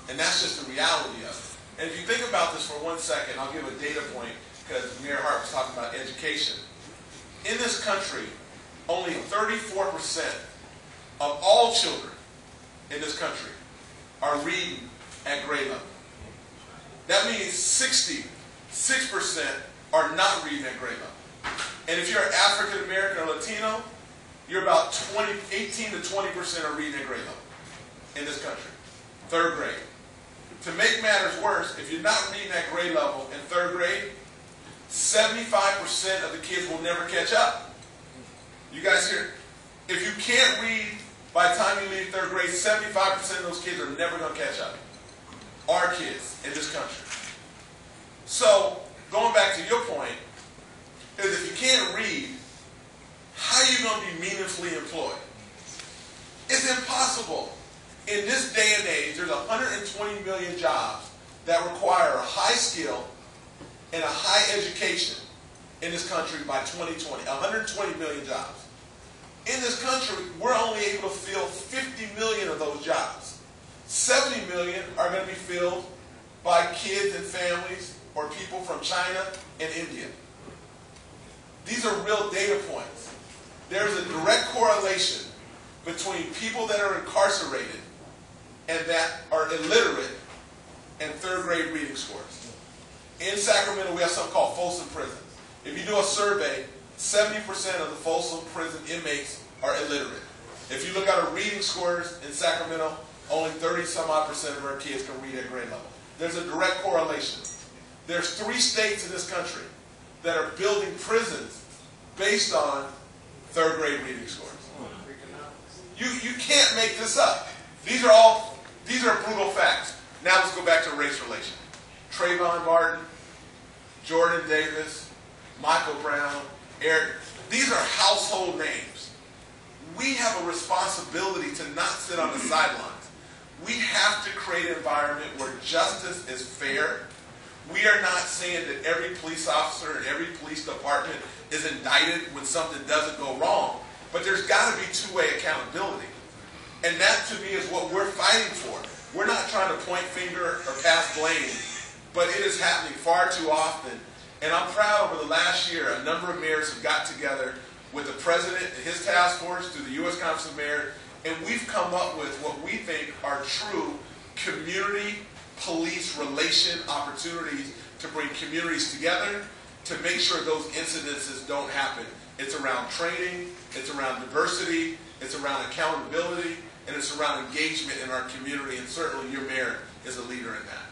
And that's just the reality of it. And if you think about this for 1 second, I'll give a data point because Mayor Harp was talking about education. In this country, only 34% of all children in this country are reading at grade level. That means 66% are not reading at grade level. And if you're African American or Latino, you're about 18 to 20% are reading at grade level in this country. 3rd grade. To make matters worse, if you're not reading at grade level in 3rd grade, 75% of the kids will never catch up. You guys hear? If you can't read by the time you leave 3rd grade, 75% of those kids are never going to catch up. Our kids in this country. So, going back to your point, is if you can't read, how are you going to be meaningfully employed? It's impossible. In this day and age, there's 120 million jobs that require a high skill and a high education in this country by 2020. 120 million jobs. In this country, we're only able to fill 50 million of those jobs. 70 million are going to be filled by kids and families or people from China and India. These are real data points. There's a direct correlation between people that are incarcerated and that are illiterate and 3rd grade reading scores. In Sacramento, we have something called Folsom Prisons. If you do a survey, 70% of the Folsom Prison inmates are illiterate. If you look at our reading scores in Sacramento, only 30-some-odd% of our kids can read at grade level. There's a direct correlation. There's 3 states in this country that are building prisons based on 3rd grade reading scores. You can't make this up. These are brutal facts. Now let's go back to race relations. Trayvon Martin, Jordan Davis, Michael Brown, Eric. These are household names. We have a responsibility to not sit on the sidelines. We have to create an environment where justice is fair. We are not saying that every police officer and every police department is indicted when something doesn't go wrong. But there's got to be two-way accountability. And that, to me, is what we're fighting for. We're not trying to point finger or pass blame, but it is happening far too often. And I'm proud over the last year, a number of mayors have got together with the president and his task force through the U.S. Conference of Mayors, and we've come up with what we think are true community police relation opportunities to bring communities together to make sure those incidences don't happen. It's around training, it's around diversity, it's around accountability, and it's around engagement in our community, and certainly your mayor is a leader in that.